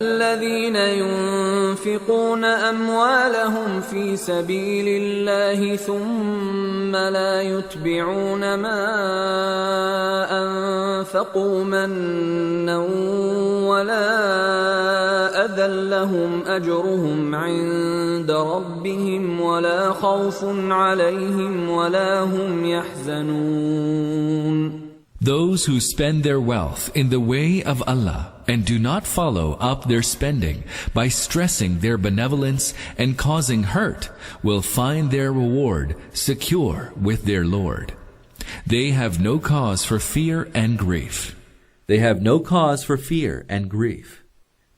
الذين ينفقون أموالهم في سبيل الله ثم لا يتبعون ما أنفقوا منا ولا أذى لهم أجرهم عند ربهم ولا خوف عليهم ولا هم يحزنون. Those who spend their wealth in the way of Allah and do not follow up their spending by stressing their benevolence and causing hurt will find their reward secure with their Lord. They have no cause for fear and grief. They have no cause for fear and grief.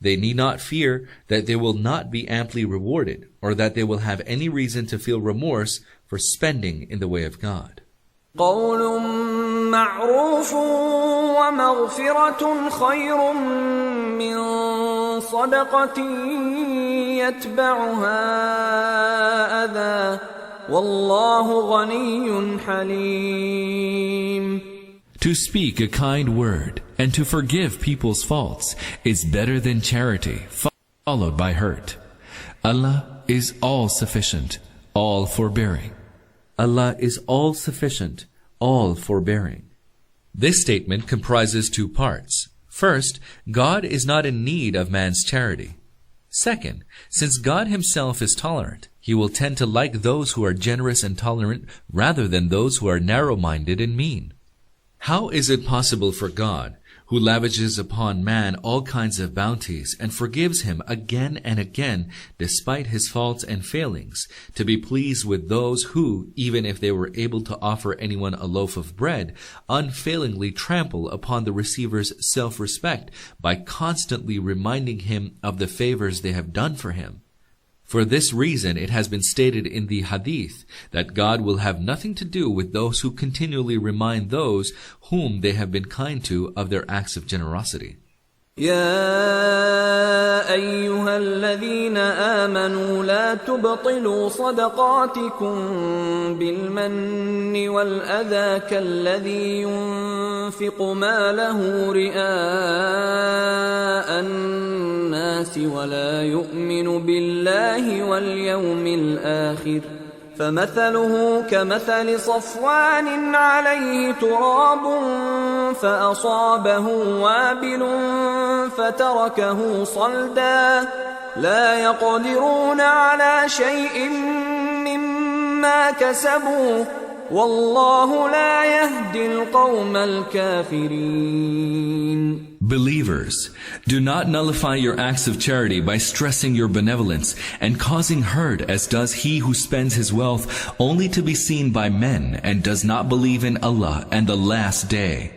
They need not fear that they will not be amply rewarded or that they will have any reason to feel remorse for spending in the way of God. قول معروف ومغفرة خير من صدقة يتبعها أذى والله غني حليم. To speak a kind word and to forgive people's faults is better than charity followed by hurt. Allah is all-sufficient, all-forbearing. Allah is all-sufficient, all-forbearing. This statement comprises two parts. First, God is not in need of man's charity. Second, since God himself is tolerant, he will tend to like those who are generous and tolerant rather than those who are narrow-minded and mean. How is it possible for God, who lavishes upon man all kinds of bounties and forgives him again and again despite his faults and failings, to be pleased with those who, even if they were able to offer anyone a loaf of bread, unfailingly trample upon the receiver's self-respect by constantly reminding him of the favors they have done for him? For this reason, it has been stated in the hadith that God will have nothing to do with those who continually remind those whom they have been kind to of their acts of generosity. يا أيها الذين آمنوا لا تبطلوا صدقاتكم بالمن والأذى كالذي ينفق ماله رئاء الناس ولا يؤمن بالله واليوم الآخر فمثله كمثل صفوان عليه تراب فأصابه وابل فتركه صلدا لا يقدرون على شيء مما كسبوا والله لا يهدي القوم الكافرين. Believers, do not nullify your acts of charity by stressing your benevolence and causing hurt as does he who spends his wealth only to be seen by men and does not believe in Allah and the last day.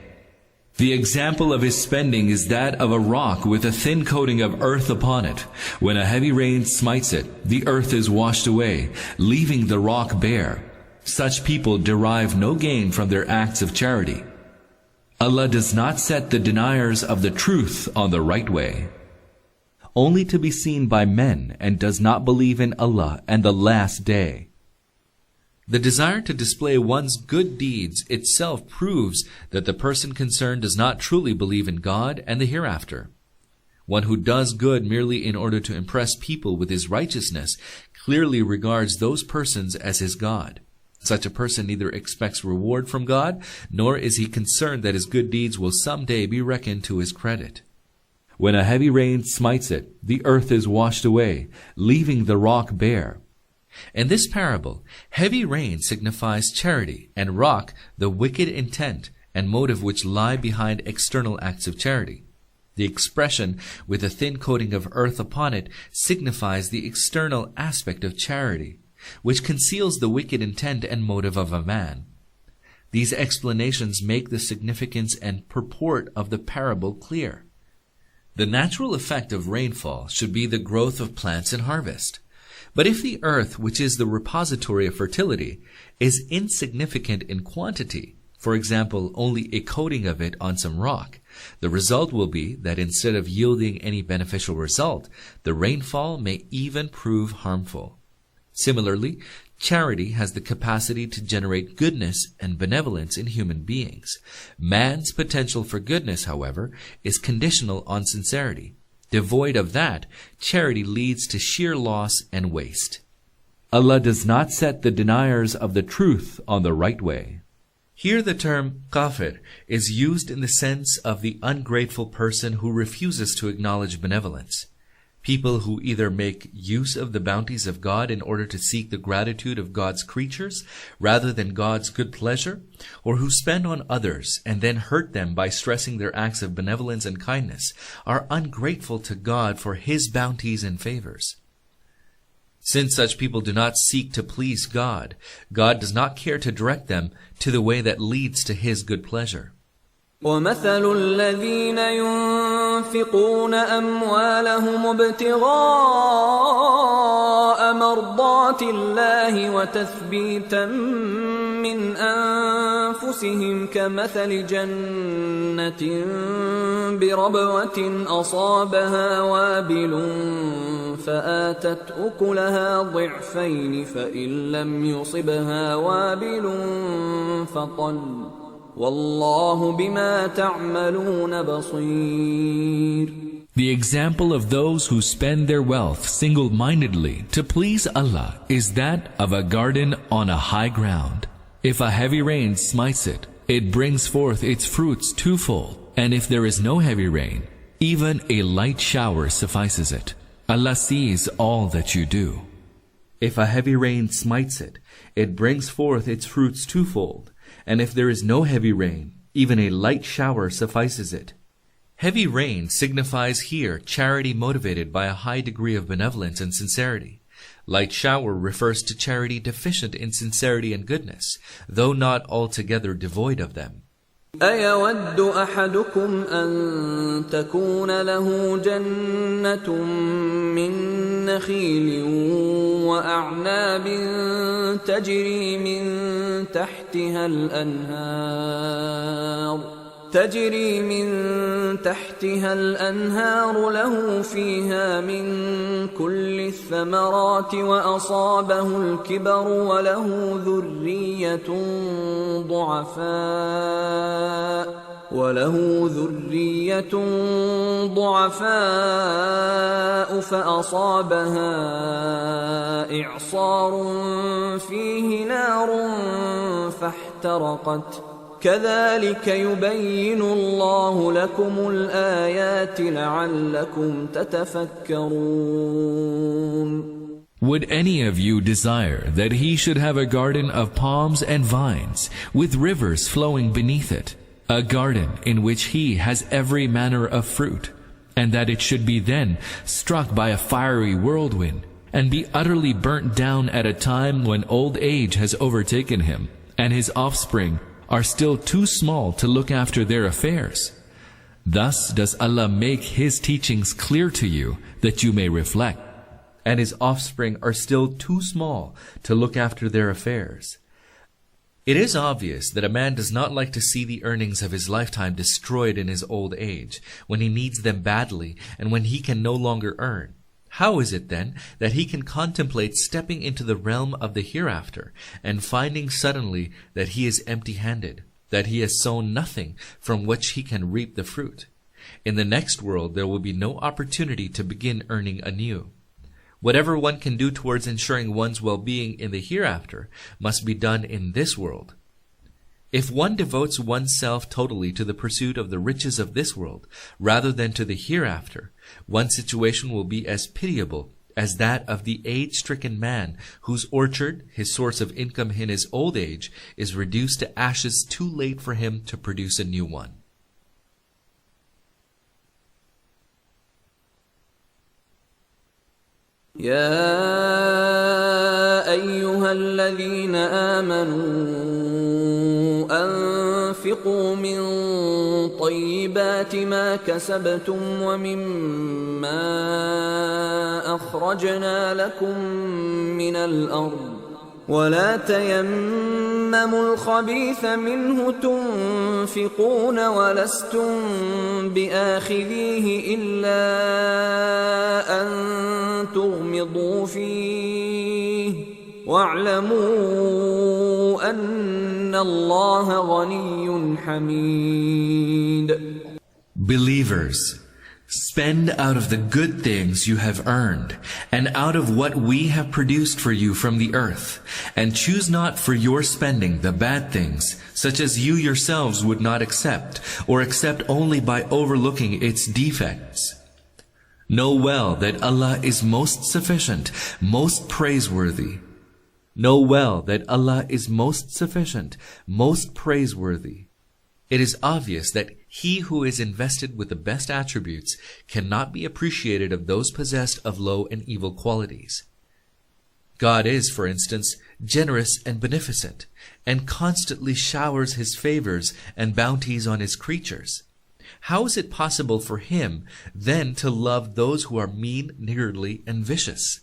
The example of his spending is that of a rock with a thin coating of earth upon it. When a heavy rain smites it, the earth is washed away, leaving the rock bare. Such people derive no gain from their acts of charity. Allah does not set the deniers of the truth on the right way, only to be seen by men and does not believe in Allah and the last day. The desire to display one's good deeds itself proves that the person concerned does not truly believe in God and the hereafter. One who does good merely in order to impress people with his righteousness clearly regards those persons as his God. Such a person neither expects reward from God, nor is he concerned that his good deeds will someday be reckoned to his credit. When a heavy rain smites it, the earth is washed away, leaving the rock bare. In this parable, heavy rain signifies charity, and rock the wicked intent and motive which lie behind external acts of charity. The expression, with a thin coating of earth upon it, signifies the external aspect of charity, which conceals the wicked intent and motive of a man. These explanations make the significance and purport of the parable clear. The natural effect of rainfall should be the growth of plants and harvest. But if the earth, which is the repository of fertility, is insignificant in quantity, for example, only a coating of it on some rock, the result will be that instead of yielding any beneficial result, the rainfall may even prove harmful. Similarly, charity has the capacity to generate goodness and benevolence in human beings. Man's potential for goodness, however, is conditional on sincerity. Devoid of that, charity leads to sheer loss and waste. Allah does not set the deniers of the truth on the right way. Here the term kafir is used in the sense of the ungrateful person who refuses to acknowledge benevolence. People who either make use of the bounties of God in order to seek the gratitude of God's creatures rather than God's good pleasure, or who spend on others and then hurt them by stressing their acts of benevolence and kindness, are ungrateful to God for His bounties and favors. Since such people do not seek to please God, God does not care to direct them to the way that leads to His good pleasure. وَمَثَلُ الَّذِينَ يُنْفِقُونَ أَمْوَالَهُمُ ابْتِغَاءَ مَرْضَاتِ اللَّهِ وَتَثْبِيتًا مِّنْ أَنفُسِهِمْ كَمَثَلِ جَنَّةٍ بِرَبْوَةٍ أَصَابَهَا وَابِلٌ فَآتَتْ أُكُلَهَا ضِعْفَيْنِ فَإِن لَّمْ يُصِبْهَا وَابِلٌ فَطَلٌّ وَاللَّهُ بِمَا تَعْمَلُونَ بَصِيرٌ. The example of those who spend their wealth single-mindedly to please Allah is that of a garden on a high ground. If a heavy rain smites it, it brings forth its fruits twofold, and if there is no heavy rain, even a light shower suffices it. Allah sees all that you do. If a heavy rain smites it, it brings forth its fruits twofold, and if there is no heavy rain, even a light shower suffices it. Heavy rain signifies here charity motivated by a high degree of benevolence and sincerity. Light shower refers to charity deficient in sincerity and goodness, though not altogether devoid of them. أَيَوَدُّ أَحَدُكُمْ أَن تَكُونَ لَهُ جَنَّةٌ مِّن نَّخِيلٍ وَأَعْنَابٍ تَجْرِي من تحتها الأنهار له فيها من كل الثمرات وأصابه الكبر وله ذرية ضعفاء فأصابها إعصار فيه نار فاحترقت كذلك يبين الله لكم الآيات لعلكم تتفكرون. Would any of you desire that he should have a garden of palms and vines, with rivers flowing beneath it, a garden in which he has every manner of fruit, and that it should be then struck by a fiery whirlwind, and be utterly burnt down at a time when old age has overtaken him, and his offspring are still too small to look after their affairs? Thus does Allah make His teachings clear to you that you may reflect. And his offspring are still too small to look after their affairs. It is obvious that a man does not like to see the earnings of his lifetime destroyed in his old age, when he needs them badly and when he can no longer earn. How is it then that he can contemplate stepping into the realm of the hereafter and finding suddenly that he is empty-handed, that he has sown nothing from which he can reap the fruit? In the next world there will be no opportunity to begin earning anew. Whatever one can do towards ensuring one's well-being in the hereafter must be done in this world. If one devotes oneself totally to the pursuit of the riches of this world rather than to the hereafter, one's situation will be as pitiable as that of the age-stricken man whose orchard, his source of income in his old age, is reduced to ashes too late for him to produce a new one. يا أيها الذين آمنوا أنفقوا من طيبات ما كسبتم ومما أخرجنا لكم من الأرض ولا تيمموا الخبيث منه تنفقون ولستم بآخذيه إلا أن تغمضوا فيه واعلموا أن الله غني حميد. Believers, Spend out of the good things you have earned, and out of what we have produced for you from the earth, and choose not for your spending the bad things, such as you yourselves would not accept, or accept only by overlooking its defects. Know well that Allah is most sufficient, most praiseworthy. Know well that Allah is most sufficient, most praiseworthy. It is obvious that he who is invested with the best attributes cannot be appreciated of those possessed of low and evil qualities. God is, for instance, generous and beneficent, and constantly showers his favors and bounties on his creatures. How is it possible for him then to love those who are mean, niggardly, and vicious?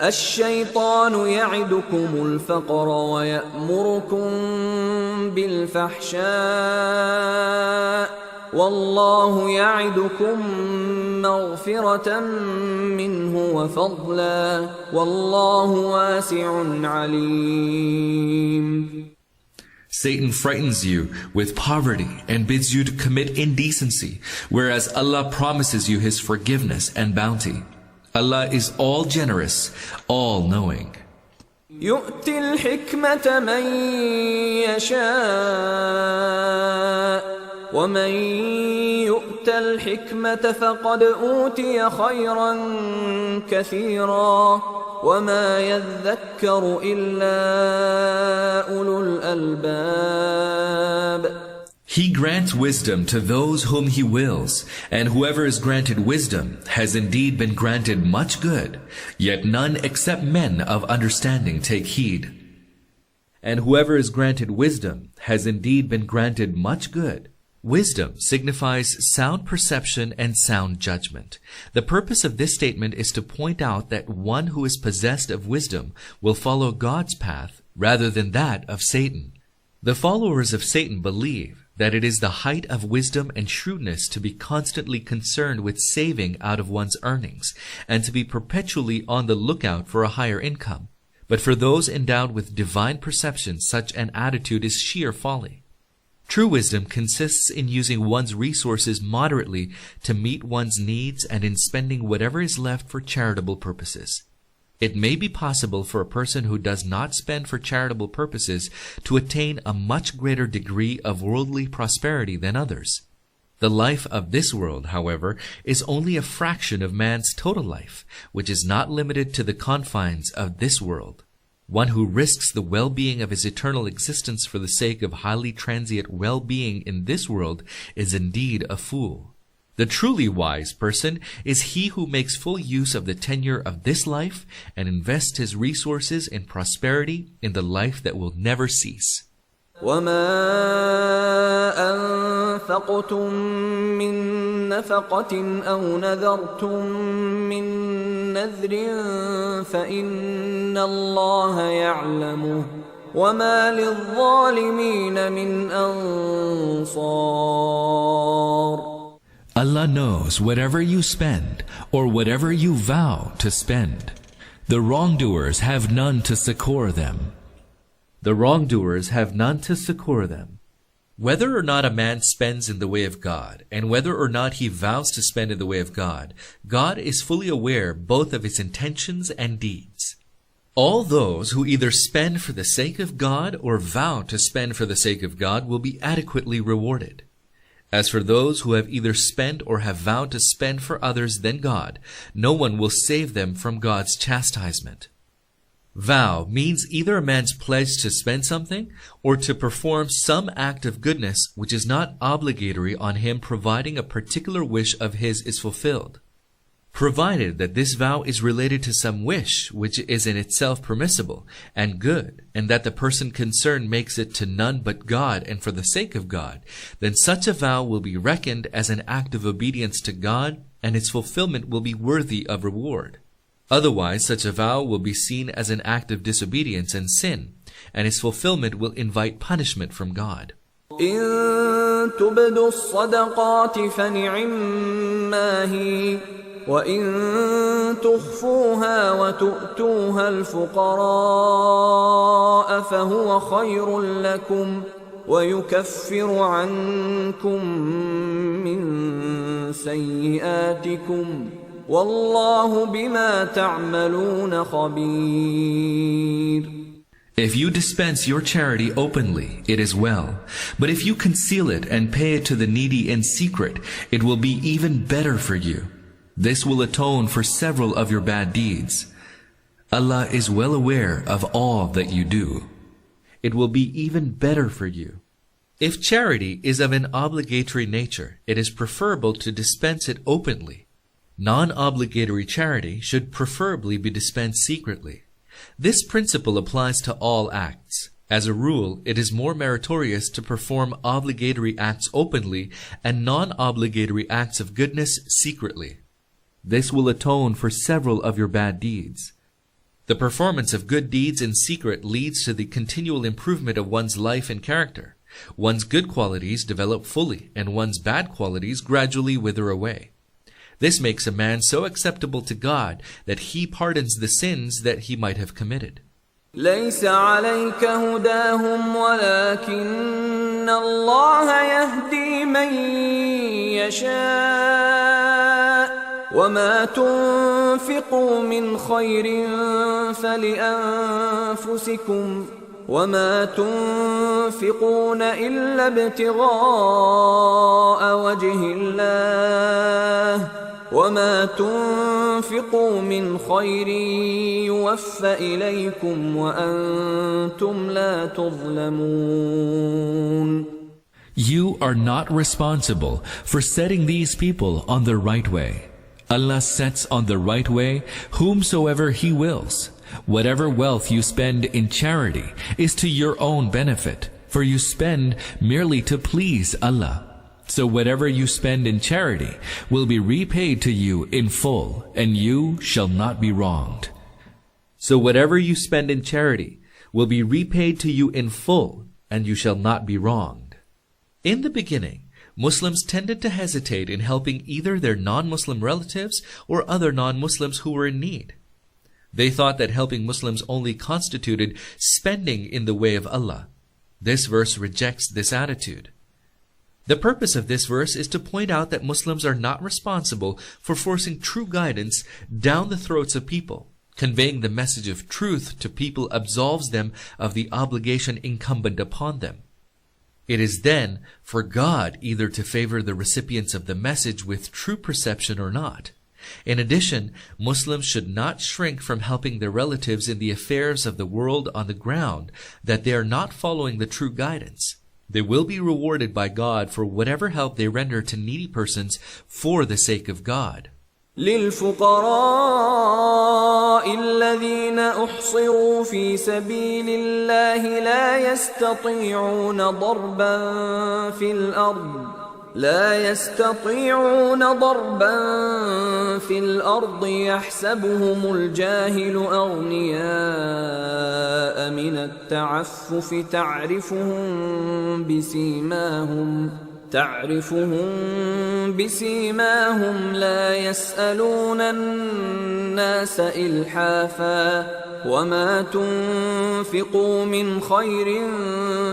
الشيطان يعدكم الفقر ويأمركم بالفحشاء والله يعدكم مغفرة منه وفضلا والله واسع عليم. Satan frightens you with poverty and bids you to commit indecency, whereas Allah promises you his forgiveness and bounty. Allah is all generous, all knowing. يؤتي الحكمة من يشاء ومن يؤت الحكمة فقد أوتي خيرا كثيرا وما يذكر إلا أولو الألباب. He grants wisdom to those whom he wills, and whoever is granted wisdom has indeed been granted much good, yet none except men of understanding take heed. And whoever is granted wisdom has indeed been granted much good. Wisdom signifies sound perception and sound judgment. The purpose of this statement is to point out that one who is possessed of wisdom will follow God's path rather than that of Satan. The followers of Satan believe that it is the height of wisdom and shrewdness to be constantly concerned with saving out of one's earnings, and to be perpetually on the lookout for a higher income. But for those endowed with divine perception, such an attitude is sheer folly. True wisdom consists in using one's resources moderately to meet one's needs and in spending whatever is left for charitable purposes. It may be possible for a person who does not spend for charitable purposes to attain a much greater degree of worldly prosperity than others. The life of this world, however, is only a fraction of man's total life, which is not limited to the confines of this world. One who risks the well-being of his eternal existence for the sake of highly transient well-being in this world is indeed a fool. The truly wise person is he who makes full use of the tenure of this life and invests his resources in prosperity in the life that will never cease. وما أنفقتم من نفقة أو نذرتم من نذر فإن الله يعلمه وما للظالمين من أنصار. Allah knows whatever you spend or whatever you vow to spend. The wrongdoers have none to succor them. The wrongdoers have none to succor them. Whether or not a man spends in the way of God, and whether or not he vows to spend in the way of God, God is fully aware both of his intentions and deeds. All those who either spend for the sake of God or vow to spend for the sake of God will be adequately rewarded. As for those who have either spent or have vowed to spend for others than God, no one will save them from God's chastisement. Vow means either a man's pledge to spend something or to perform some act of goodness which is not obligatory on him providing a particular wish of his is fulfilled. Provided that this vow is related to some wish which is in itself permissible and good, and that the person concerned makes it to none but God and for the sake of God, then such a vow will be reckoned as an act of obedience to God, and its fulfillment will be worthy of reward. Otherwise, such a vow will be seen as an act of disobedience and sin, and its fulfillment will invite punishment from God. إن تبدوا الصدقات فنعما هي وإن تخفوها وتؤتوها الفقراء فهو خير لكم ويكفر عنكم من سيئاتكم والله بما تعملون خبير. If you dispense your charity openly, it is well. But if you conceal it and pay it to the needy in secret, it will be even better for you. This will atone for several of your bad deeds. Allah is well aware of all that you do. It will be even better for you. If charity is of an obligatory nature, it is preferable to dispense it openly. Non-obligatory charity should preferably be dispensed secretly. This principle applies to all acts. As a rule, it is more meritorious to perform obligatory acts openly and non-obligatory acts of goodness secretly. This will atone for several of your bad deeds. The performance of good deeds in secret leads to the continual improvement of one's life and character. One's good qualities develop fully, and one's bad qualities gradually wither away. This makes a man so acceptable to God that He pardons the sins that he might have committed. ليس عليك هداهم ولكن الله يهدي من يشاء وما تنفقوا من خير فلأنفسكم وما تنفقون إلا ابتغاء وجه الله وما تنفقوا من خير يوفى إليكم وأنتم لا تظلمون. You are not responsible for setting these people on the right way. Allah sets on the right way whomsoever He wills. Whatever wealth you spend in charity is to your own benefit, for you spend merely to please Allah. So whatever you spend in charity will be repaid to you in full, and you shall not be wronged. So whatever you spend in charity will be repaid to you in full, and you shall not be wronged. In the beginning, Muslims tended to hesitate in helping either their non-Muslim relatives or other non-Muslims who were in need. They thought that helping Muslims only constituted spending in the way of Allah. This verse rejects this attitude. The purpose of this verse is to point out that Muslims are not responsible for forcing true guidance down the throats of people. Conveying the message of truth to people absolves them of the obligation incumbent upon them. It is then for God either to favor the recipients of the message with true perception or not. In addition, Muslims should not shrink from helping their relatives in the affairs of the world on the ground that they are not following the true guidance. They will be rewarded by God for whatever help they render to needy persons for the sake of God. للفقراء الذين أحصروا في سبيل الله لا يستطيعون ضربا في الأرض يحسبهم الجاهل أغنياء من التعفف تعرفهم بسيماهم لا يسألون الناس إلحافا وما تنفقوا من خير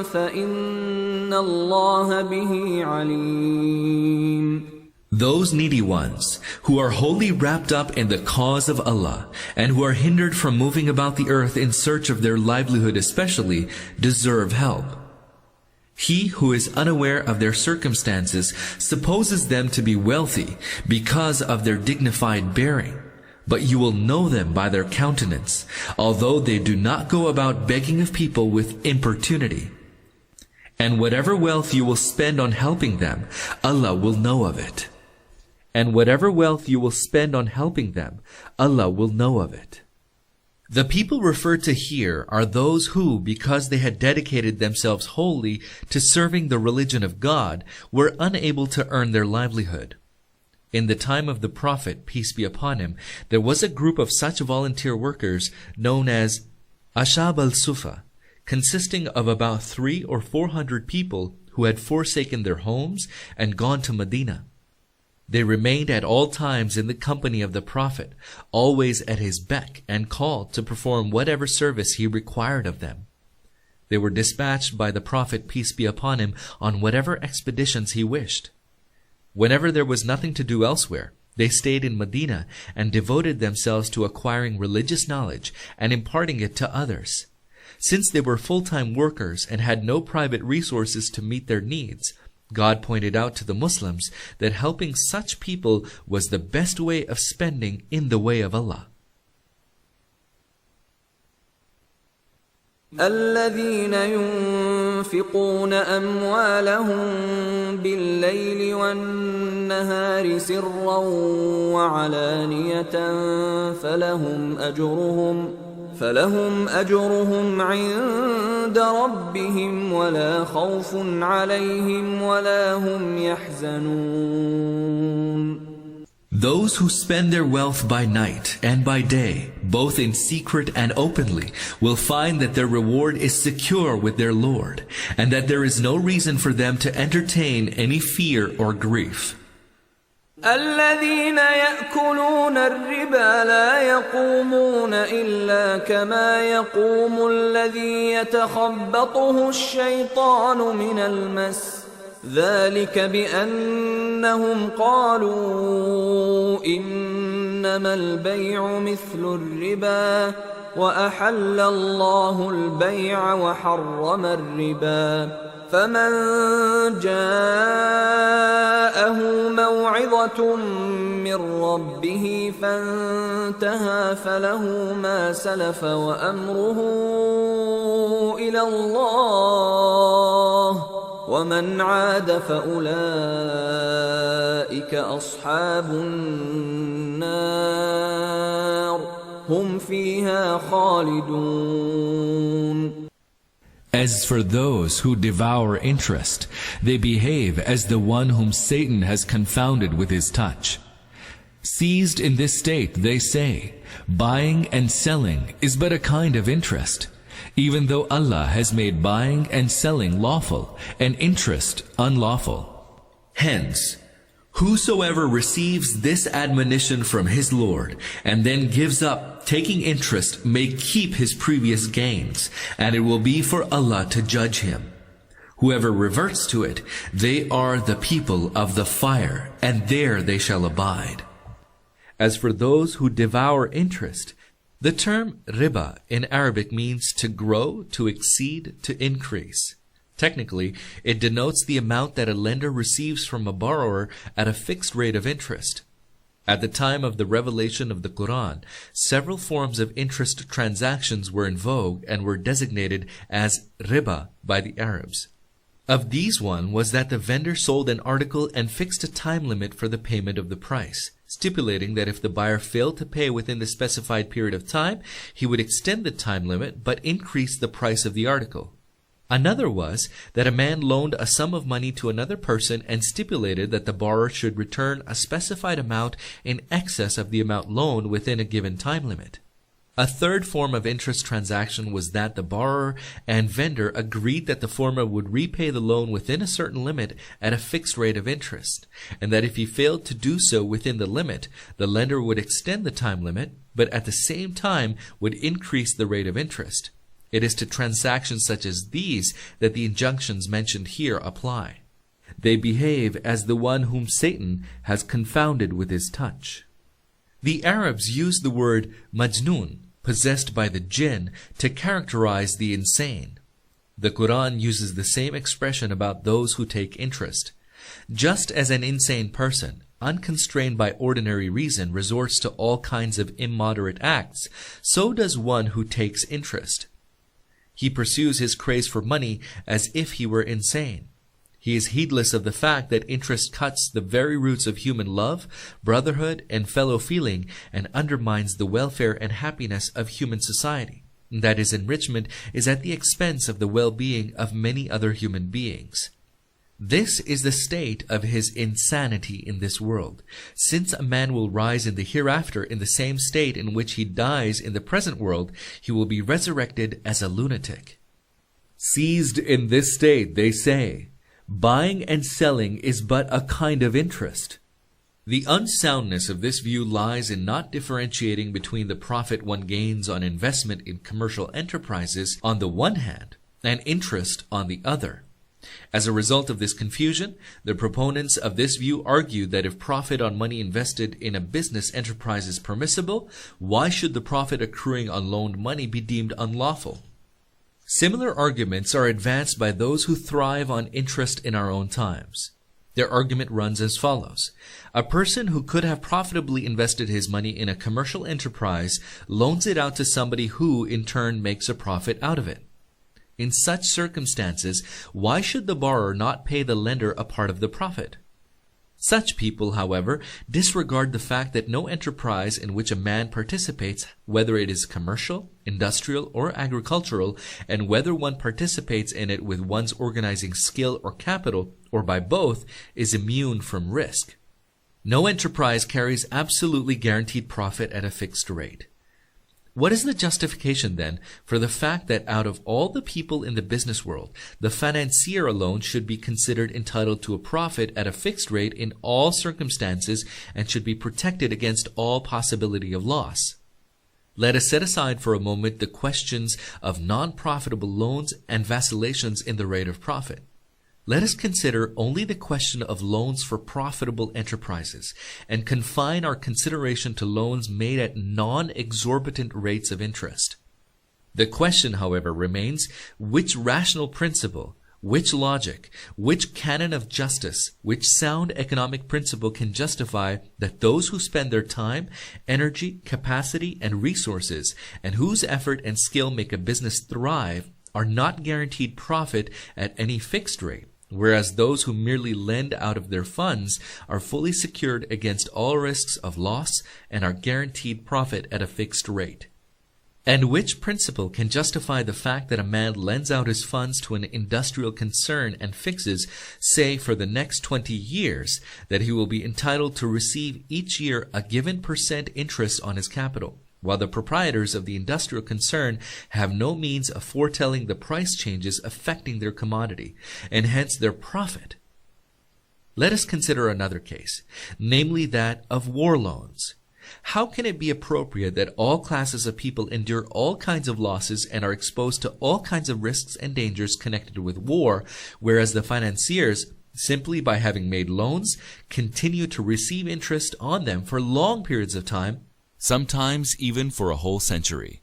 فإن الله به عليم. Those needy ones who are wholly wrapped up in the cause of Allah and who are hindered from moving about the earth in search of their livelihood especially deserve help. He who is unaware of their circumstances supposes them to be wealthy because of their dignified bearing, but you will know them by their countenance, although they do not go about begging of people with importunity. And whatever wealth you will spend on helping them, Allah will know of it. And whatever wealth you will spend on helping them, Allah will know of it. The people referred to here are those who, because they had dedicated themselves wholly to serving the religion of God, were unable to earn their livelihood. In the time of the Prophet, peace be upon him, there was a group of such volunteer workers known as Ashab al-Sufa, consisting of about 300 or 400 people who had forsaken their homes and gone to Medina. They remained at all times in the company of the Prophet, always at his beck and call to perform whatever service he required of them. They were dispatched by the Prophet, peace be upon him, on whatever expeditions he wished. Whenever there was nothing to do elsewhere, they stayed in Medina and devoted themselves to acquiring religious knowledge and imparting it to others. Since they were full-time workers and had no private resources to meet their needs, God pointed out to the Muslims that helping such people was the best way of spending in the way of Allah. الذين ينفقون أموالهم بالليل والنهار سرا وعلانية فلهم أجرهم عند ربهم ولا خوف عليهم ولا هم يحزنون. Those who spend their wealth by night and by day, both in secret and openly, will find that their reward is secure with their Lord, and that there is no reason for them to entertain any fear or grief. الذين يأكلون الربا لا يقومون إلا كما يقوم الذي يتخبطه الشيطان من المس ذلك بأنهم قالوا إنما البيع مثل الربا وأحل الله البيع وحرم الربا فمن جاءه موعظة من ربه فانتهى فله ما سلف وأمره إلى الله ومن عاد فأولئك أصحاب النار هم فيها خالدون. As for those who devour interest, they behave as the one whom Satan has confounded with his touch. Seized in this state, they say, buying and selling is but a kind of interest, even though Allah has made buying and selling lawful and interest unlawful. Hence, whosoever receives this admonition from his Lord and then gives up taking interest may keep his previous gains, and it will be for Allah to judge him. Whoever reverts to it, they are the people of the fire, and there they shall abide. As for those who devour interest, the term riba in Arabic means to grow, to exceed, to increase. Technically, it denotes the amount that a lender receives from a borrower at a fixed rate of interest. At the time of the revelation of the Quran, several forms of interest transactions were in vogue and were designated as riba by the Arabs. Of these, one was that the vendor sold an article and fixed a time limit for the payment of the price, stipulating that if the buyer failed to pay within the specified period of time, he would extend the time limit but increase the price of the article. Another was that a man loaned a sum of money to another person and stipulated that the borrower should return a specified amount in excess of the amount loaned within a given time limit. A third form of interest transaction was that the borrower and vendor agreed that the former would repay the loan within a certain limit at a fixed rate of interest, and that if he failed to do so within the limit, the lender would extend the time limit, but at the same time would increase the rate of interest. It is to transactions such as these that the injunctions mentioned here apply. They behave as the one whom Satan has confounded with his touch. The Arabs use the word majnun, possessed by the jinn, to characterize the insane. The Quran uses the same expression about those who take interest. Just as an insane person, unconstrained by ordinary reason, resorts to all kinds of immoderate acts, so does one who takes interest. He pursues his craze for money as if he were insane. He is heedless of the fact that interest cuts the very roots of human love, brotherhood, and fellow feeling, and undermines the welfare and happiness of human society. That his enrichment is at the expense of the well-being of many other human beings. This is the state of his insanity in this world, since a man will rise in the hereafter in the same state in which he dies in the present world, he will be resurrected as a lunatic. Seized in this state, they say, buying and selling is but a kind of interest. The unsoundness of this view lies in not differentiating between the profit one gains on investment in commercial enterprises on the one hand, and interest on the other. As a result of this confusion, the proponents of this view argue that if profit on money invested in a business enterprise is permissible, why should the profit accruing on loaned money be deemed unlawful? Similar arguments are advanced by those who thrive on interest in our own times. Their argument runs as follows. A person who could have profitably invested his money in a commercial enterprise loans it out to somebody who, in turn, makes a profit out of it. In such circumstances, why should the borrower not pay the lender a part of the profit? Such people, however, disregard the fact that no enterprise in which a man participates, whether it is commercial, industrial, or agricultural, and whether one participates in it with one's organizing skill or capital, or by both, is immune from risk. No enterprise carries absolutely guaranteed profit at a fixed rate. What is the justification, then, for the fact that out of all the people in the business world, the financier alone should be considered entitled to a profit at a fixed rate in all circumstances and should be protected against all possibility of loss? Let us set aside for a moment the questions of non-profitable loans and vacillations in the rate of profit. Let us consider only the question of loans for profitable enterprises and confine our consideration to loans made at non-exorbitant rates of interest. The question, however, remains, which rational principle, which logic, which canon of justice, which sound economic principle can justify that those who spend their time, energy, capacity, and resources, and whose effort and skill make a business thrive, are not guaranteed profit at any fixed rate, whereas those who merely lend out of their funds are fully secured against all risks of loss and are guaranteed profit at a fixed rate? And which principle can justify the fact that a man lends out his funds to an industrial concern and fixes, say, for the next 20 years, that he will be entitled to receive each year a given % interest on his capital, while the proprietors of the industrial concern have no means of foretelling the price changes affecting their commodity, and hence their profit? Let us consider another case, namely that of war loans. How can it be appropriate that all classes of people endure all kinds of losses and are exposed to all kinds of risks and dangers connected with war, whereas the financiers, simply by having made loans, continue to receive interest on them for long periods of time, sometimes even for a whole century,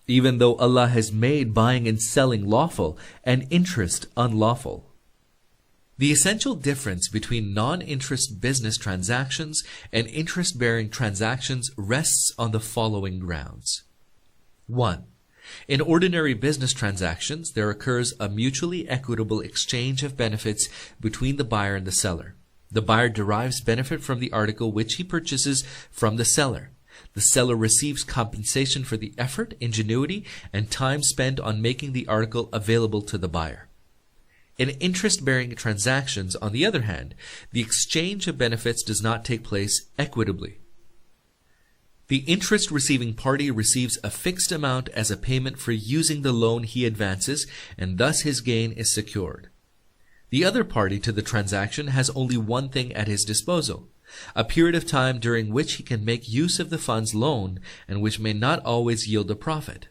even though Allah has made buying and selling lawful and interest unlawful? The essential difference between non-interest business transactions and interest-bearing transactions rests on the following grounds. 1. In ordinary business transactions, there occurs a mutually equitable exchange of benefits between the buyer and the seller. The buyer derives benefit from the article which he purchases from the seller. The seller receives compensation for the effort, ingenuity, and time spent on making the article available to the buyer. In interest-bearing transactions, on the other hand, the exchange of benefits does not take place equitably. The interest-receiving party receives a fixed amount as a payment for using the loan he advances, and thus his gain is secured. The other party to the transaction has only one thing at his disposal, a period of time during which he can make use of the funds loaned and which may not always yield a profit.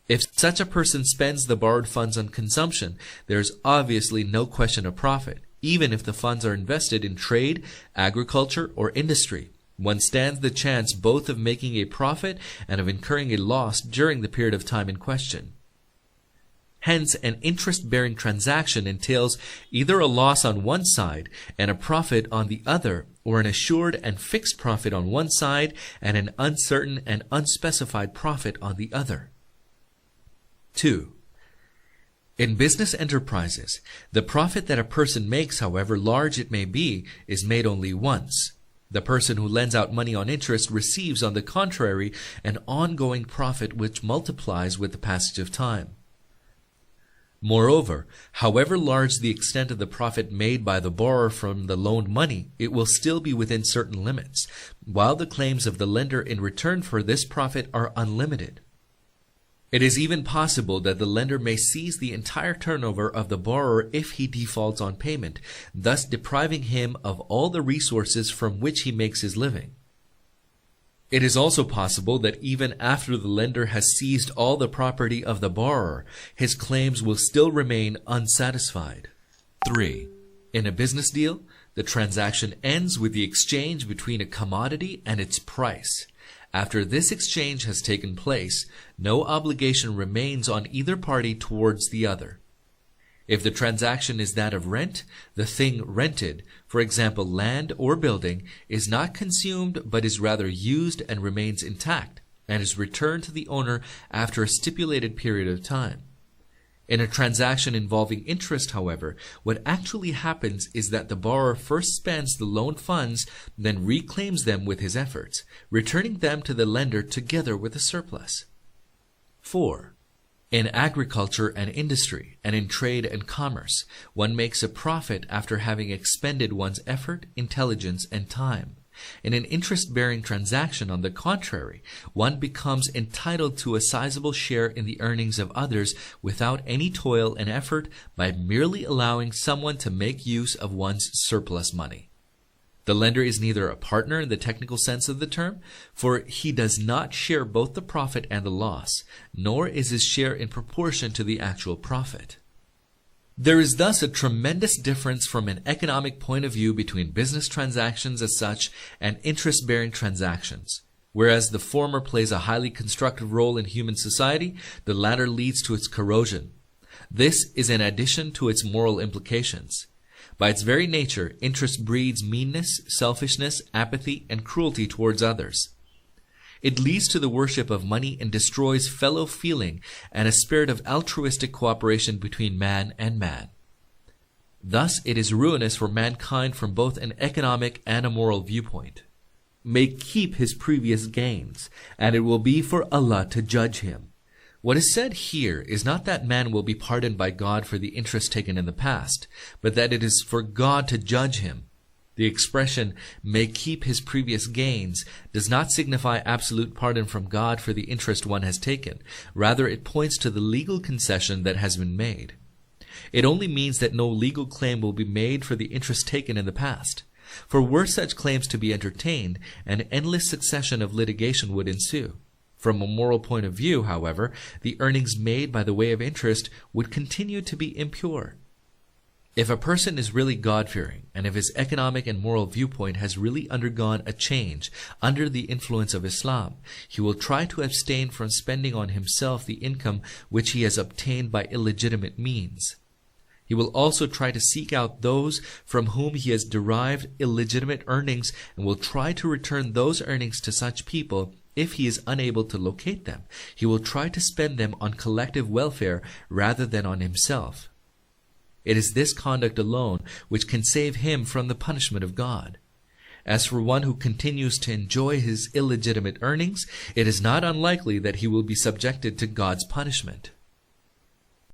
If such a person spends the borrowed funds on consumption, there is obviously no question of profit, even if the funds are invested in trade, agriculture, or industry. One stands the chance both of making a profit and of incurring a loss during the period of time in question. Hence, an interest-bearing transaction entails either a loss on one side and a profit on the other, or an assured and fixed profit on one side and an uncertain and unspecified profit on the other. 2. In business enterprises, the profit that a person makes, however large it may be, is made only once. The person who lends out money on interest receives, on the contrary, an ongoing profit which multiplies with the passage of time. Moreover, however large the extent of the profit made by the borrower from the loaned money, it will still be within certain limits, while the claims of the lender in return for this profit are unlimited. It is even possible that the lender may seize the entire turnover of the borrower if he defaults on payment, thus depriving him of all the resources from which he makes his living. It is also possible that even after the lender has seized all the property of the borrower, his claims will still remain unsatisfied. 3. In a business deal, the transaction ends with the exchange between a commodity and its price. After this exchange has taken place, no obligation remains on either party towards the other. If the transaction is that of rent, the thing rented, for example land or building, is not consumed but is rather used and remains intact, and is returned to the owner after a stipulated period of time. In a transaction involving interest, however, what actually happens is that the borrower first spends the loaned funds, then reclaims them with his efforts, returning them to the lender together with a surplus. 4. In agriculture and industry, and in trade and commerce, one makes a profit after having expended one's effort, intelligence, and time. In an interest-bearing transaction, on the contrary, one becomes entitled to a sizable share in the earnings of others without any toil and effort by merely allowing someone to make use of one's surplus money. The lender is neither a partner in the technical sense of the term, for he does not share both the profit and the loss, nor is his share in proportion to the actual profit. There is thus a tremendous difference from an economic point of view between business transactions as such and interest-bearing transactions. Whereas the former plays a highly constructive role in human society, the latter leads to its corrosion. This is in addition to its moral implications. By its very nature, interest breeds meanness, selfishness, apathy, and cruelty towards others. It leads to the worship of money and destroys fellow feeling and a spirit of altruistic cooperation between man and man. Thus, it is ruinous for mankind from both an economic and a moral viewpoint. May keep his previous gains, and it will be for Allah to judge him. What is said here is not that man will be pardoned by God for the interest taken in the past, but that it is for God to judge him. The expression, may keep his previous gains, does not signify absolute pardon from God for the interest one has taken. Rather, it points to the legal concession that has been made. It only means that no legal claim will be made for the interest taken in the past. For were such claims to be entertained, an endless succession of litigation would ensue. From a moral point of view, however, the earnings made by the way of interest would continue to be impure. If a person is really God-fearing, and if his economic and moral viewpoint has really undergone a change under the influence of Islam, he will try to abstain from spending on himself the income which he has obtained by illegitimate means. He will also try to seek out those from whom he has derived illegitimate earnings and will try to return those earnings to such people. If he is unable to locate them, he will try to spend them on collective welfare rather than on himself. It is this conduct alone which can save him from the punishment of God. As for one who continues to enjoy his illegitimate earnings, it is not unlikely that he will be subjected to God's punishment.